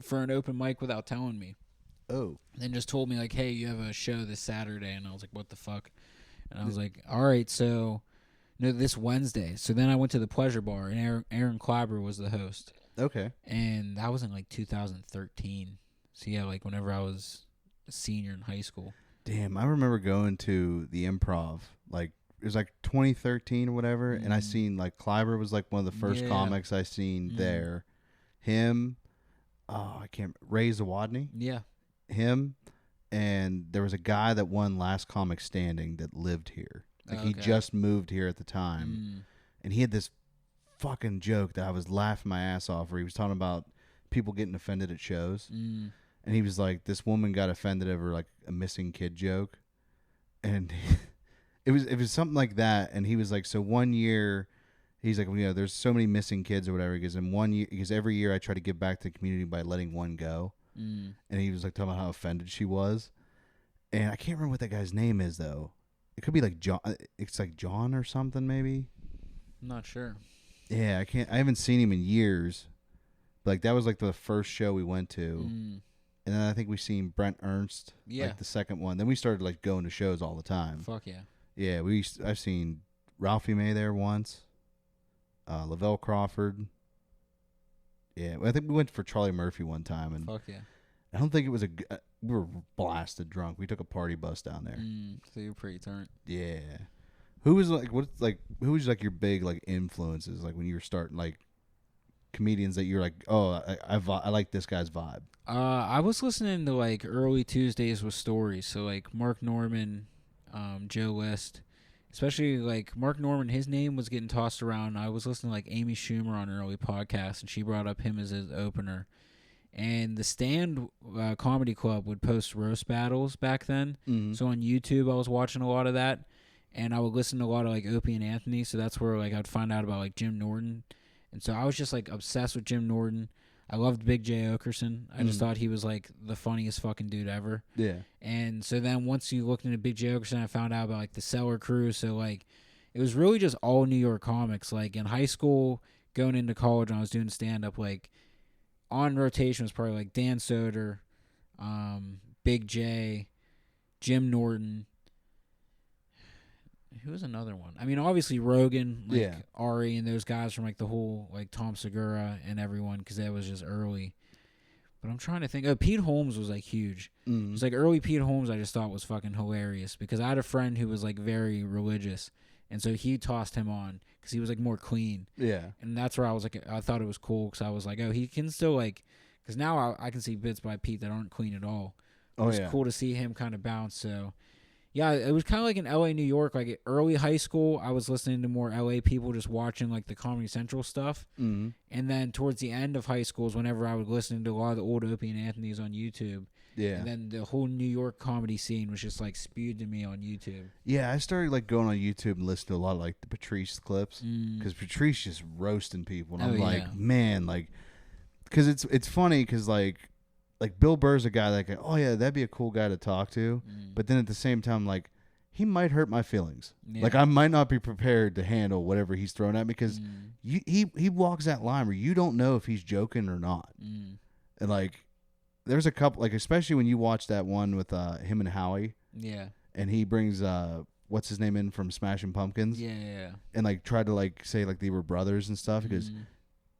for an open mic without telling me. Oh. And then just told me like, hey, you have a show this Saturday. And I was like, what the fuck? And I was like, all right, so this Wednesday. So then I went to the Pleasure Bar, and Aaron Clabber was the host. Okay. And that was in like 2013. So yeah, like whenever I was a senior in high school. Damn, I remember going to the Improv. Like it was like 2013 or whatever, and I seen like Kleiber was like one of the first comics I seen there. Him, I can't. Ray Zawadney. Yeah. Him, and there was a guy that won Last Comic Standing that lived here. Like he just moved here at the time, and he had this fucking joke that I was laughing my ass off. Where he was talking about people getting offended at shows, and he was like, "This woman got offended over like a missing kid joke," and it was something like that. And he was like, "So one year." He's like, there's so many missing kids or whatever. Because in 1 year, because every year I try to give back to the community by letting one go. And he was like talking about how offended she was, and I can't remember what that guy's name is though. It could be like John. It's like John or something maybe. I'm not sure. Yeah, I haven't seen him in years. But like that was like the first show we went to, and then I think we seen Brent Ernst. Yeah. Like the second one. Then we started like going to shows all the time. Fuck yeah. Yeah, I've seen Ralphie May there once. Lavelle Crawford. Yeah, I think we went for Charlie Murphy one time, and fuck yeah. I don't think it was we were blasted drunk. We took a party bus down there. So you're pretty turnt. Yeah. Who was like your big like influences like when you were starting like comedians that you're like, oh, I like this guy's vibe? I was listening to like early Tuesdays with Stories, so like Mark Norman, Joe List. Especially, like, Mark Norman, his name was getting tossed around. I was listening to, like, Amy Schumer on an early podcast, and she brought up him as his opener. And the Stand Comedy Club would post roast battles back then. So on YouTube, I was watching a lot of that. And I would listen to a lot of, like, Opie and Anthony. So that's where, like, I'd find out about, like, Jim Norton. And so I was just, like, obsessed with Jim Norton. I loved Big J. Okerson. I just thought he was, like, the funniest fucking dude ever. Yeah. And so then once you looked into Big J. Okerson, I found out about, like, the Cellar Crew. So, like, it was really just all New York comics. Like, in high school, going into college, when I was doing stand-up, like, on rotation was probably, like, Dan Soder, Big J, Jim Norton. Who was another one? I mean, obviously Rogan, like Ari and those guys from like the whole like Tom Segura and everyone, because that was just early. But I'm trying to think. Oh, Pete Holmes was like huge. It was like early Pete Holmes. I just thought was fucking hilarious because I had a friend who was like very religious, and so he tossed him on because he was like more clean. Yeah, and that's where I was like, I thought it was cool because I was like, oh, he can still like, because now I can see bits by Pete that aren't clean at all. It was cool to see him kind of bounce. So. Yeah, it was kind of like in L.A., New York. Like early high school, I was listening to more L.A. people just watching like the Comedy Central stuff. And then towards the end of high school is whenever I would listen to a lot of the old Opie and Anthony's on YouTube. Yeah. And then the whole New York comedy scene was just like spewed to me on YouTube. Yeah, I started like going on YouTube and listening to a lot of like the Patrice clips because Patrice just roasting people. And I'm like, man, like, because it's funny because like Bill Burr's a guy like, oh yeah, that'd be a cool guy to talk to, but then at the same time, like, he might hurt my feelings. Like I might not be prepared to handle whatever he's thrown at me because he walks that line where you don't know if he's joking or not. And like, there's a couple, like especially when you watch that one with him and Howie. Yeah. And he brings what's his name in from Smashing Pumpkins. Yeah. And like tried to like say like they were brothers and stuff because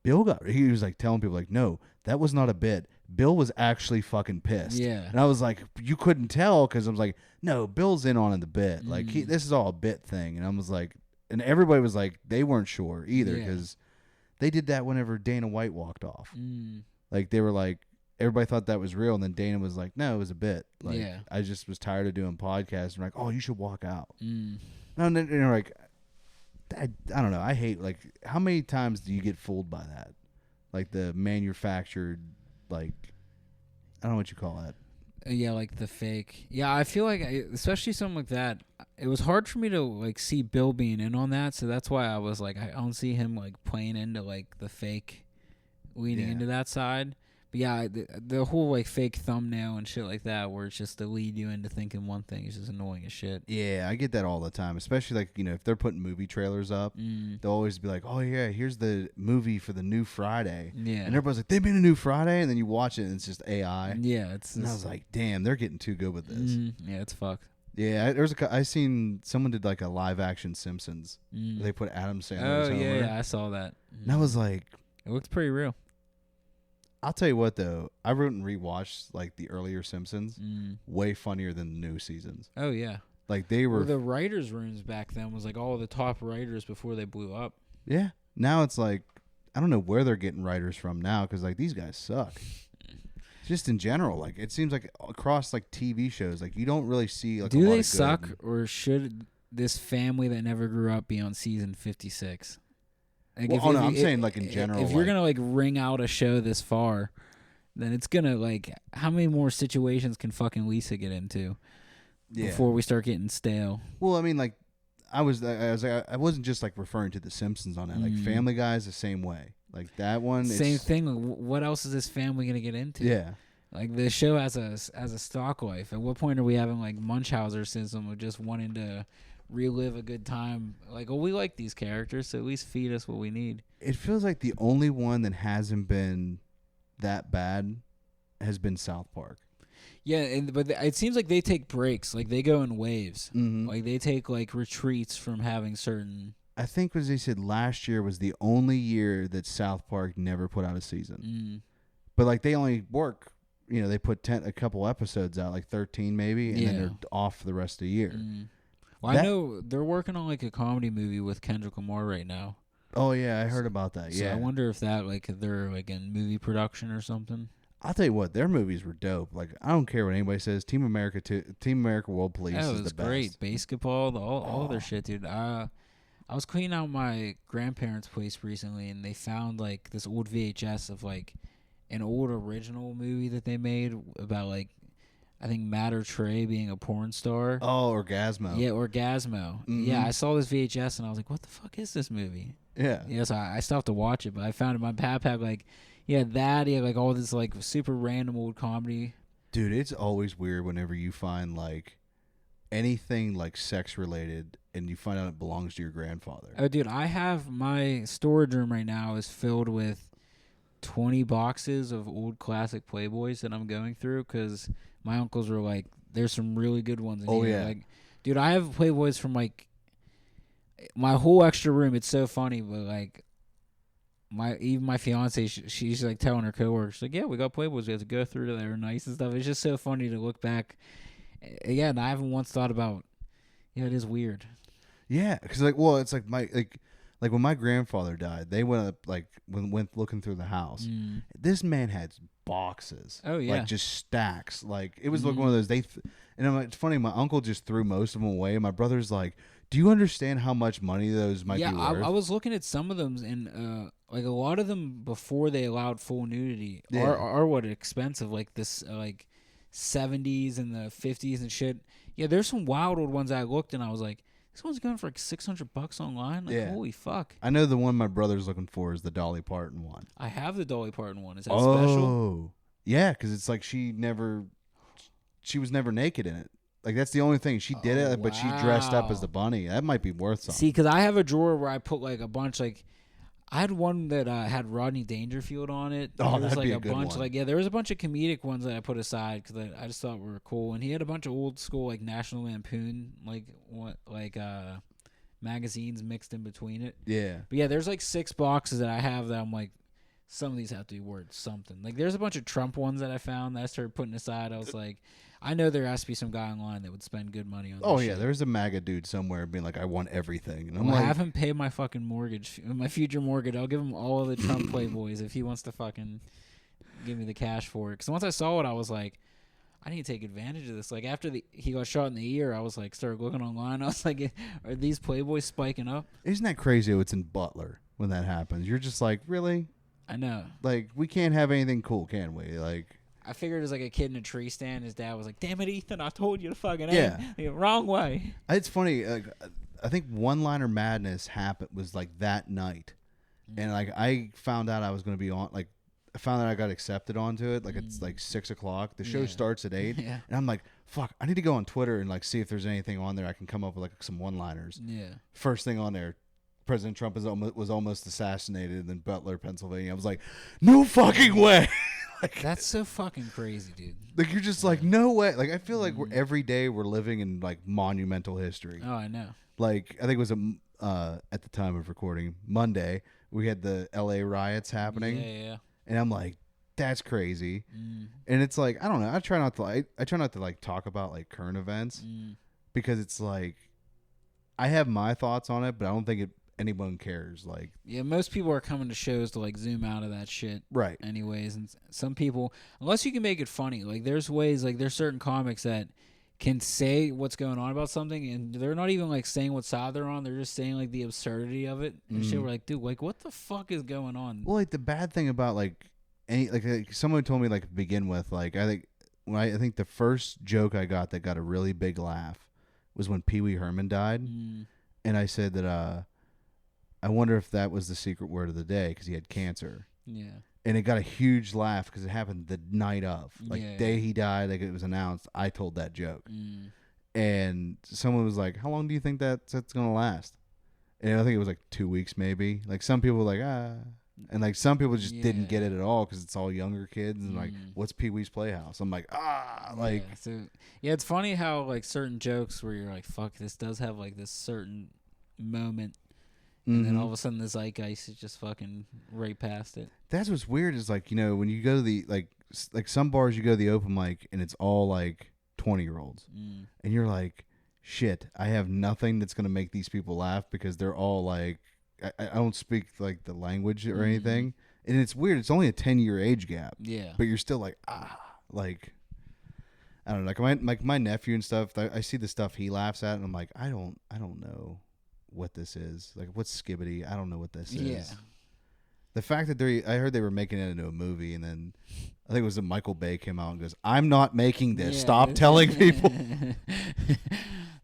he was like telling people like, no, that was not a bit. Bill was actually fucking pissed. Yeah. And I was like, you couldn't tell because I was like, no, Bill's in on the bit. Like, this is all a bit thing. And I was like, and everybody was like, they weren't sure either because they did that whenever Dana White walked off. Like, they were like, everybody thought that was real. And then Dana was like, no, it was a bit. Like, I just was tired of doing podcasts. And like, oh, you should walk out. No, and then you're like, I don't know. I hate, like, how many times do you get fooled by that? Like, the manufactured, like, I don't know what you call that. Yeah, like the fake. Yeah, I feel like, especially something like that, it was hard for me to, like, see Bill being in on that. So that's why I was like, I don't see him, like, playing into, like, the fake leading into that side. But yeah, the whole like fake thumbnail and shit like that, where it's just to lead you into thinking one thing, is just annoying as shit. Yeah, I get that all the time, especially like, you know, if they're putting movie trailers up, they'll always be like, oh yeah, here's the movie for the new Friday. Yeah, and everybody's like, they made a new Friday, and then you watch it and it's just AI. Yeah, and I was like, damn, they're getting too good with this. Yeah, it's fucked. Yeah, I seen someone did like a live action Simpsons. They put Adam Sandler. Oh yeah, I saw that. And I was like, it looks pretty real. I'll tell you what though, I wouldn't rewatch like the earlier Simpsons. Way funnier than the new seasons. Oh yeah. Like they were. Well, the writers' rooms back then was like all the top writers before they blew up. Yeah. Now it's like I don't know where they're getting writers from now because like these guys suck. Just in general, like it seems like across like TV shows, like you don't really see like. Do a lot they of suck, or should this family that never grew up be on season 56? Like Well, I'm saying like in general. If you're gonna like ring out a show this far, then it's gonna like how many more situations can fucking Lisa get into before we start getting stale? Well, I mean, like I wasn't just like referring to The Simpsons on that. Like Family Guy is the same way. Like that one, same thing. Like, what else is this family gonna get into? Yeah. Like the show has a stock life. At what point are we having like Munchausen syndrome of just wanting to relive a good time? Like, oh, we like these characters, so at least feed us what we need. It feels like the only one that hasn't been that bad has been South Park. Yeah, but it seems like they take breaks. Like they go in waves. Mm-hmm. Like they take like retreats from having certain. I think as they said last year was the only year that South Park never put out a season. But like they only work. You know, they put a couple episodes out, like 13 maybe, and then they're off for the rest of the year. Well, I know they're working on like a comedy movie with Kendrick Lamar right now. Oh yeah, I heard about that. So Yeah, I wonder if that like they're like in movie production or something. I'll tell you what, their movies were dope. Like I don't care what anybody says. Team America World Police is the best. Great. Basketball, all their shit, dude. I was cleaning out my grandparents' place recently, and they found like this old VHS of like an old original movie that they made about like I think Matt or Trey being a porn star. Oh, Orgasmo. Yeah, Orgasmo. Yeah, I saw this VHS and I was like, what the fuck is this movie? Yeah. Yes, I still have to watch it, but I found it. My pap had like, that. He had like all this like super random old comedy. Dude, it's always weird whenever you find like anything like sex related and you find out it belongs to your grandfather. Oh, dude, I have my storage room right now is filled with 20 boxes of old classic Playboys that I'm going through because my uncles were like, there's some really good ones in here. Like, dude, I have Playboys from like my whole extra room. It's so funny, but like my fiance, she's like telling her coworkers, like, yeah, we got Playboys. We have to go through. They're nice and stuff. It's just so funny to look back. Yeah, and I haven't once thought about. Yeah, it is weird. Yeah, because like, well, it's like like when my grandfather died, they went up like went looking through the house. This man had boxes. Oh yeah, like just stacks. Like it was like one of those. And I'm like, it's funny. My uncle just threw most of them away. And my brother's like, "Do you understand how much money those might be worth?" I was looking at some of them, and like a lot of them before they allowed full nudity are what expensive. Like this, like 70s and the 50s and shit. Yeah, there's some wild old ones I looked and I was like, this one's going for like $600 online. Like, holy fuck! I know the one my brother's looking for is the Dolly Parton one. I have the Dolly Parton one. Is that special? Oh, yeah, because it's like she was never naked in it. Like that's the only thing she did it, but she dressed up as the bunny. That might be worth something. See, because I have a drawer where I put like a bunch like. I had one that had Rodney Dangerfield on it. Oh, there was that'd like be a a good bunch, one. like there was a bunch of comedic ones that I put aside because I just thought were cool. And he had a bunch of old school like National Lampoon magazines mixed in between it. Yeah, but yeah, there's like 6 boxes that I have that I'm like, some of these have to be worth something. Like there's a bunch of Trump ones that I found that I started putting aside. I was like, I know there has to be some guy online that would spend good money on. Oh this yeah, shit. there's a MAGA dude somewhere being like, I want everything. And I'm I like, haven't paid my fucking mortgage, my future mortgage. I'll give him all of the Trump Playboys if he wants to fucking give me the cash for it. Because once I saw it, I was like, I need to take advantage of this. Like after he got shot in the ear, I was like, started looking online. I was like, are these Playboys spiking up? Isn't that crazy? It's in Butler when that happens. You're just like, really? I know. Like we can't have anything cool, can we? Like. I figured it was like a kid in a tree stand. His dad was like, "Damn it, Ethan! I told you to fucking wrong way." It's funny. I think One Liner Madness was like that night, and like I found out I was going to be on. Like I found out I got accepted onto it. Like it's like 6 o'clock. The show starts at 8, and I'm like, "Fuck! I need to go on Twitter and like see if there's anything on there I can come up with like some one-liners." Yeah. First thing on there. President Trump was almost assassinated in Butler, Pennsylvania. I was like, no fucking way. Like, that's so fucking crazy, dude. Like you're just like, no way. Like I feel like every day we're living in like monumental history. Oh, I know. Like I think it was at the time of recording Monday we had the L.A. riots happening. Yeah. And I'm like, that's crazy. Mm. And it's like, I don't know. I try not to like talk about like current events because it's like I have my thoughts on it, but I don't think anyone cares. Like, yeah, most people are coming to shows to like zoom out of that shit, right? Anyways, and some people, unless you can make it funny, like there's ways, like there's certain comics that can say what's going on about something, and they're not even like saying what side they're on. They're just saying like the absurdity of it and shit. We're like, dude, like what the fuck is going on? Well, like the bad thing about like any like someone told me like to begin with, like I think the first joke I got that got a really big laugh was when Pee Wee Herman died, and I said that I wonder if that was the secret word of the day because he had cancer. Yeah. And it got a huge laugh because it happened the night of, like day he died, like it was announced. I told that joke, and someone was like, "How long do you think that's gonna last?" And I think it was like 2 weeks, maybe. Like some people were like, and like some people just didn't get it at all because it's all younger kids and like, what's Pee Wee's Playhouse? I'm like, like. Yeah, so, yeah, it's funny how like certain jokes where you're like, fuck, this does have like this certain moment. And then all of a sudden, the zeitgeist is just fucking right past it. That's what's weird is like, you know, when you go to the like some bars, you go to the open mic and it's all like 20-year-olds, and you're like, shit, I have nothing that's gonna make these people laugh because they're all like, I don't speak like the language or anything, and it's weird. It's only a 10-year age gap. Yeah, but you're still like like. I don't know, like my nephew and stuff. I see the stuff he laughs at, and I'm like, I don't know what this is. Like, what's Skibbity? I don't know what this is. The fact that I heard they were making it into a movie, and then I think it was Michael Bay came out and goes, "I'm not making this. Stop telling people."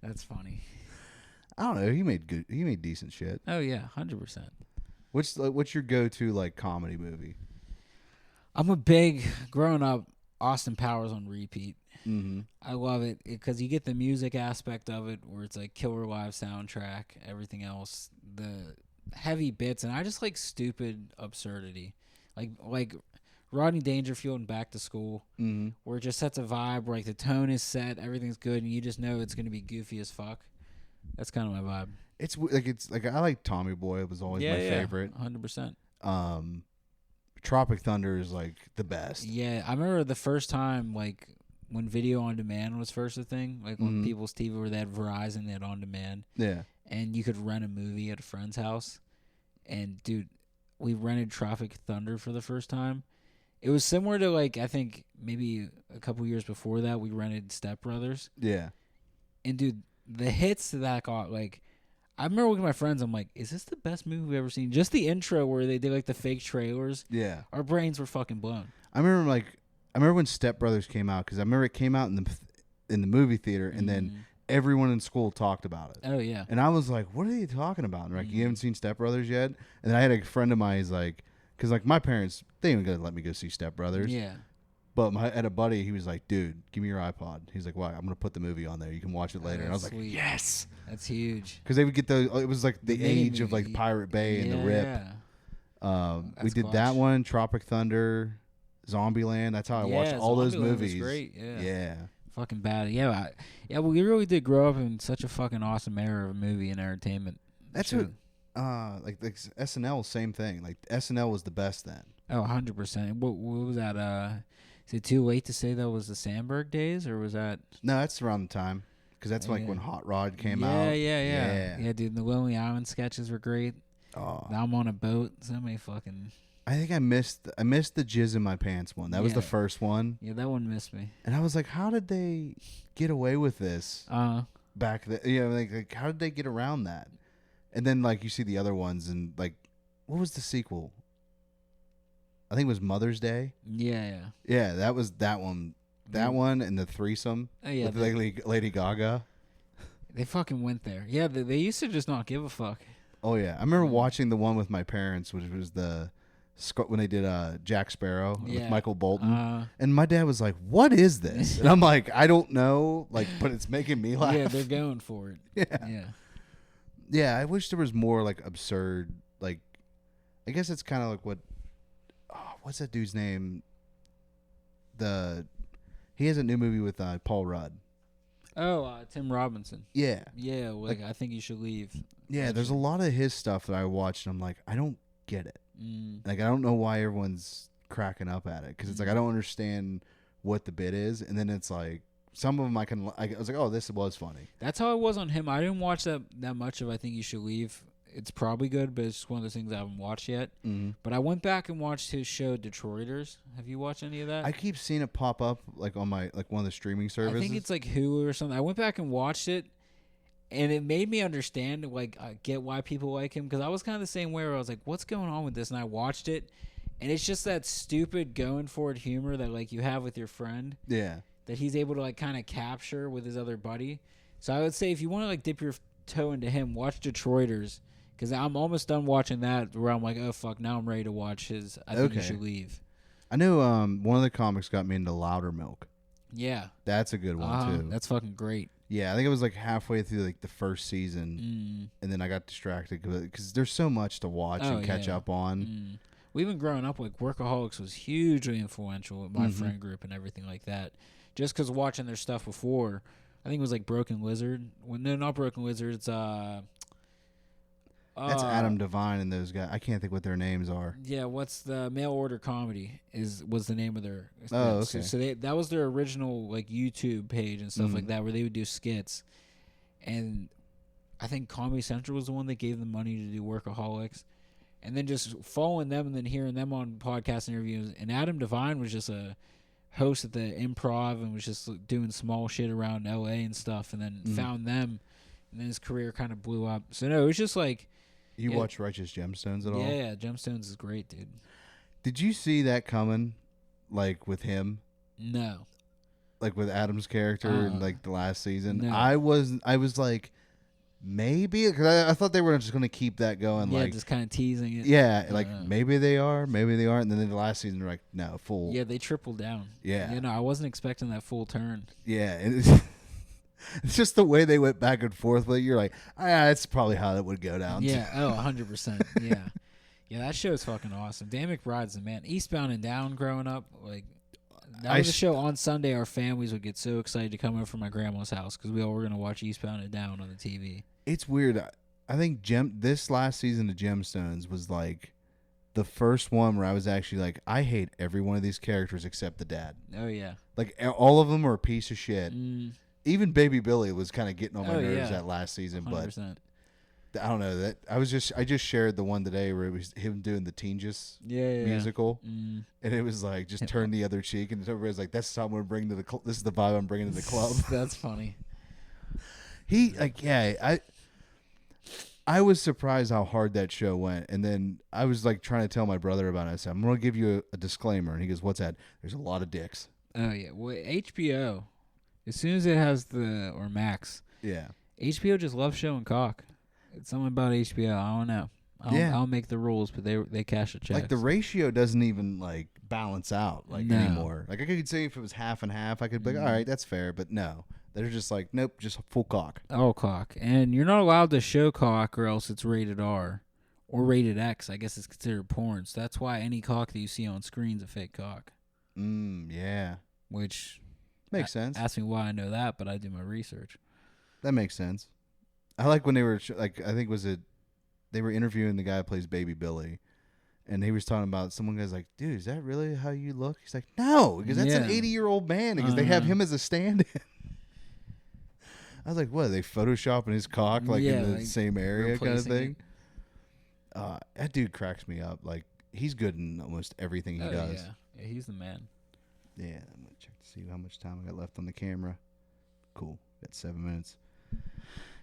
That's funny. I don't know. He made decent shit. Oh yeah, 100%. What's your go-to like comedy movie? I'm a big growing up. Austin Powers on repeat. I love it because you get the music aspect of it where it's like killer live soundtrack, everything else, the heavy bits, and I just like stupid absurdity, like Rodney Dangerfield and Back to School, where it just sets a vibe where like the tone is set, everything's good, and you just know it's gonna be goofy as fuck. That's kind of my vibe. It's like I like Tommy Boy. It was always my favorite. 100%. Tropic Thunder is like the best. Yeah, I remember the first time like when video on demand was first a thing, like when people's TV where they had Verizon, they had on demand. Yeah. And you could rent a movie at a friend's house. And dude, we rented Tropic Thunder for the first time. It was similar to like I think maybe a couple years before that we rented Step Brothers. Yeah. And dude, the hits that got like I remember looking at my friends, I'm like, is this the best movie we've ever seen? Just the intro where they did like the fake trailers. Yeah. Our brains were fucking blown. I remember when Step Brothers came out because I remember it came out in the movie theater and then everyone in school talked about it. Oh yeah. And I was like, what are you talking about? And like, you haven't seen Step Brothers yet? And then I had a friend of mine. He's like, because like my parents, they ain't gonna let me go see Step Brothers. Yeah. But I had a buddy. He was like, dude, give me your iPod. He's like, why? I'm gonna put the movie on there. You can watch it later. And I was sweet. like, yes. That's huge. Because they would get it was like the age of like Pirate Bay and the Rip. We did clutch. that one, Tropic Thunder, Zombieland. That's how I watched all those movies. Was great. Yeah. Fucking bad. Yeah. Well, we really did grow up in such a fucking awesome era of movie and entertainment. That's what. Like SNL, same thing. Like SNL was the best then. Oh, 100%. What was that? Is it too late to say that was the Sandberg days, or was that? No, that's around the time because that's like when Hot Rod came out. Yeah, dude. The Lonely Island sketches were great. Oh, now I'm on a boat. So many fucking. I think I missed the jizz in my pants one. That was the first one. Yeah, that one missed me. And I was like, how did they get away with this? Back then, like how did they get around that? And then like you see the other ones and like, what was the sequel? I think it was Mother's Day. Yeah. That was that one. That one and the threesome with Lady Gaga. They fucking went there. Yeah, they used to just not give a fuck. Oh yeah, I remember watching the one with my parents, which was when they did Jack Sparrow with Michael Bolton, and my dad was like, "What is this?" And I'm like, "I don't know," like, but it's making me laugh. Yeah, they're going for it. Yeah. I wish there was more like absurd. Like, I guess it's kind of like what's that dude's name? He has a new movie with Paul Rudd. Oh, Tim Robinson. Yeah. Yeah, like I Think You Should Leave. Yeah, there's a lot of his stuff that I watched, and I'm like, I don't get it. Like, I don't know why everyone's cracking up at it because it's like I don't understand what the bit is, and then it's like some of them I was like, oh, this was funny. That's how it was on him. I didn't watch that much of I Think You Should Leave. It's probably good, but it's just one of those things I haven't watched yet. Mm-hmm. But I went back and watched his show Detroiters. Have you watched any of that? I keep seeing it pop up like on my like one of the streaming services. I think it's like Hulu or something. I went back and watched it, and it made me understand, like, get why people like him, because I was kind of the same way where I was like, what's going on with this? And I watched it, and it's just that stupid going for it humor that, like, you have with your friend. Yeah. That he's able to, like, kind of capture with his other buddy. So I would say if you want to, like, dip your toe into him, watch Detroiters, because I'm almost done watching that where I'm like, oh, fuck, now I'm ready to watch his I Think You Should Leave. I know one of the comics got me into Loudermilk. Yeah. That's a good one, too. That's fucking great. Yeah, I think it was like halfway through like the first season, and then I got distracted because there's so much to watch and catch up on. Well, even growing up, like, Workaholics was hugely influential with my friend group and everything like that. Just because watching their stuff before, I think it was like Broken Lizard. Well, no, not Broken Lizard. It's that's Adam Devine and those guys. I can't think what their names are. Yeah, what's the Mail Order Comedy was the name of their. Oh, okay. So that was their original like YouTube page and stuff like that, where they would do skits, and I think Comedy Central was the one that gave them money to do Workaholics, and then just following them and then hearing them on podcast interviews. And Adam Devine was just a host at the Improv and was just doing small shit around LA and stuff, and then found them, and then his career kind of blew up. So no, it was just like. You watch Righteous Gemstones at all? Yeah, Gemstones is great, dude. Did you see that coming, like, with him? No. Like, with Adam's character in, like, the last season? No. I was like, maybe? Because I thought they were just going to keep that going. Yeah, like, just kind of teasing it. Yeah, like, maybe they are, maybe they aren't. And then the last season, they're like, no, full. Yeah, they tripled down. Yeah. You know, I wasn't expecting that full turn. Yeah, and it's just the way they went back and forth with it. You're like, that's probably how that would go down. Yeah, 100%. Yeah. Yeah, that show's fucking awesome. Dan McBride's the man. Eastbound and Down growing up, like, that was a show on Sunday our families would get so excited to come over from my grandma's house because we all were going to watch Eastbound and Down on the TV. It's weird. I think this last season of Gemstones was like the first one where I was actually like, I hate every one of these characters except the dad. Oh, yeah. Like, all of them are a piece of shit. Even Baby Billy was kind of getting on my nerves that last season, 100%. But I don't know that I just shared the one today where it was him doing the Teen-Just musical, and it was like just turn the other cheek, and everybody's like, "That's the song we're bringing to the this is the vibe I'm bringing to the club." That's funny. I was surprised how hard that show went, and then I was like trying to tell my brother about it. I said, "I'm going to give you a disclaimer," and he goes, "What's that?" There's a lot of dicks. Oh yeah, well HBO. As soon as it has or Max, HBO just loves showing cock. It's something about HBO. I don't know. I'll make the rules, but they cash a check. Like the ratio doesn't even like balance out anymore. Like I could say if it was half and half, I could be like, all right, that's fair. But no, they're just like, nope, just full cock. All cock, and you're not allowed to show cock, or else it's rated R or rated X. I guess it's considered porn. So that's why any cock that you see on screen is a fake cock. Yeah. Which. Makes sense. Ask me why I know that, but I do my research. That makes sense. I like when they were like, I think they were interviewing the guy who plays Baby Billy, and he was talking about someone guy's like, dude, is that really how you look? He's like, no, because that's an 80-year-old man, because they have him as a stand-in. I was like, what? Are they photoshopping his cock in the same area kind of thing? That dude cracks me up. Like he's good in almost everything he does. Yeah, he's the man. Yeah, I'm gonna check to see how much time I got left on the camera. Cool, got 7 minutes.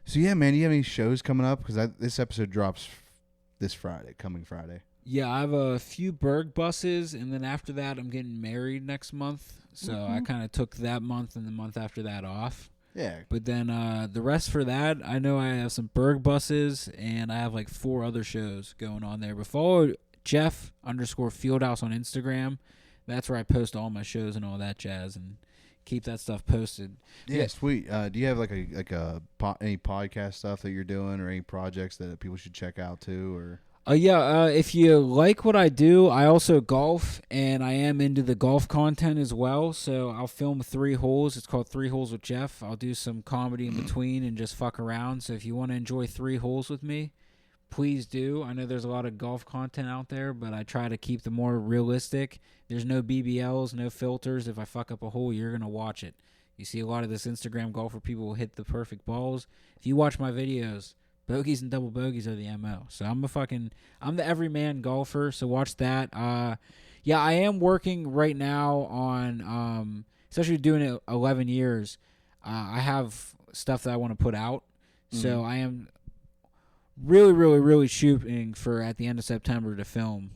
So yeah, man, you have any shows coming up? Because this episode drops this coming Friday. Yeah, I have a few Burgh buses, and then after that, I'm getting married next month. So I kind of took that month and the month after that off. Yeah. But then the rest for that, I know I have some Burgh buses, and I have like 4 other shows going on there. But follow Jeff_Fieldhouse on Instagram. That's where I post all my shows and all that jazz, and keep that stuff posted. Yeah, sweet. Do you have any podcast stuff that you're doing, or any projects that people should check out too, or? If you like what I do, I also golf, and I am into the golf content as well. So I'll film 3 holes. It's called 3 Holes with Jeff. I'll do some comedy in between and just fuck around. So if you want to enjoy 3 holes with me, please do. I know there's a lot of golf content out there, but I try to keep the more realistic. There's no BBLs, no filters. If I fuck up a hole, you're going to watch it. You see a lot of this Instagram golfer people will hit the perfect balls. If you watch my videos, bogeys and double bogeys are the MO. So I'm the everyman golfer, so watch that. Yeah, I am working right now on, especially doing it 11 years, I have stuff that I want to put out. So I am really, really, really shooting for at the end of September to film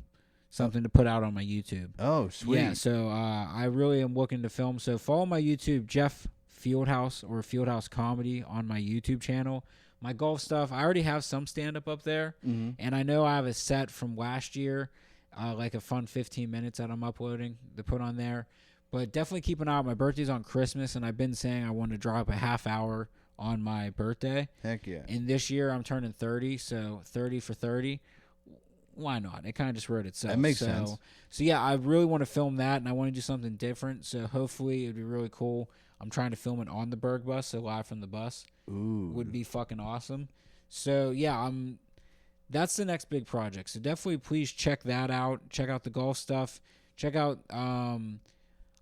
something to put out on my YouTube. Oh, sweet. Yeah, so I really am looking to film. So follow my YouTube, Jeff Fieldhouse or Fieldhouse Comedy on my YouTube channel. My golf stuff, I already have some stand-up up there, and I know I have a set from last year, like a fun 15 minutes that I'm uploading to put on there. But definitely keep an eye out. My birthday's on Christmas, and I've been saying I want to drop a half hour on my birthday. Heck yeah. And this year I'm turning 30, so 30 for 30. Why not? It kind of just wrote itself. That makes sense. So yeah, I really want to film that, and I want to do something different. So hopefully it'd be really cool. I'm trying to film it on the Burgh Bus, so live from the bus. Ooh. Would be fucking awesome. So yeah, that's the next big project. So definitely please check that out. Check out the golf stuff. Check out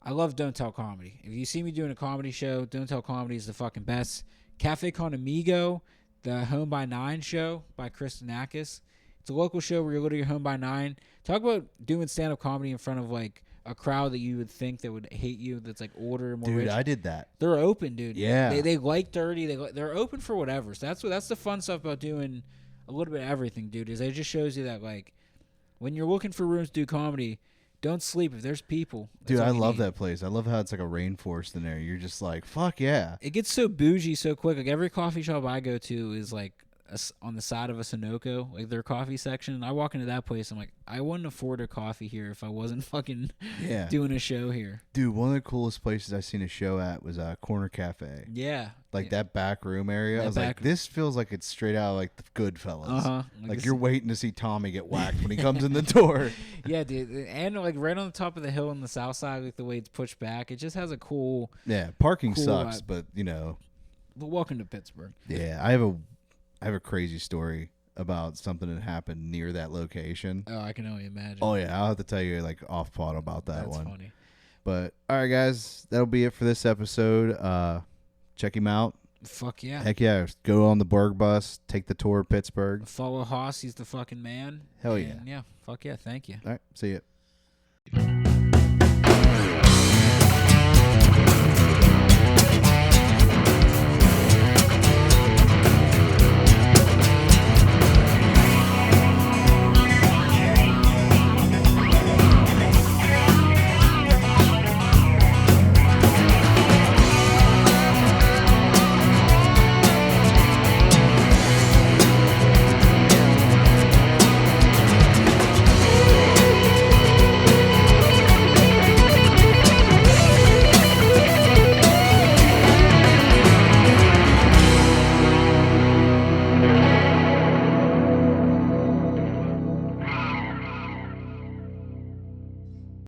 I love Don't Tell Comedy. If you see me doing a comedy show, Don't Tell Comedy is the fucking best. Cafe Con Amigo, the Home by 9 show by Chris Danakis. It's a local show where you're literally home by 9. Talk about doing stand-up comedy in front of like a crowd that you would think that would hate you, that's like older and more Dude, rich. I did that. They're open, dude. Yeah. They like dirty. They're open for whatever. So that's the fun stuff about doing a little bit of everything, dude, is it just shows you that like when you're looking for rooms to do comedy, don't sleep if there's people. Dude, I love that place. I love how it's like a rainforest in there. You're just like, fuck yeah. It gets so bougie so quick. Like every coffee shop I go to is like on the side of a Sunoco, like their coffee section. I walk into that place, I'm like, I wouldn't afford a coffee here if I wasn't fucking doing a show here. Dude, one of the coolest places I seen a show at was Corner Cafe. Yeah. Like that back room area. I was like, this feels like it's straight out of like the Goodfellas. Uh-huh. Like you're waiting to see Tommy get whacked when he comes in the door. Yeah, dude. And like right on the top of the hill on the south side, like the way it's pushed back, it just has a cool. Yeah, parking cool sucks, vibe. but you know. But welcome to Pittsburgh. Yeah, I have a crazy story about something that happened near that location. Oh, I can only imagine. Oh yeah, I'll have to tell you like off pod about that That's one. funny. But all right, guys, that'll be it for this episode. Check him out. Fuck yeah. Heck yeah, go on the Burgh Bus, take the tour of Pittsburgh. Follow Haas, he's the fucking man. Hell And yeah. yeah, fuck yeah, thank you. All right, see ya.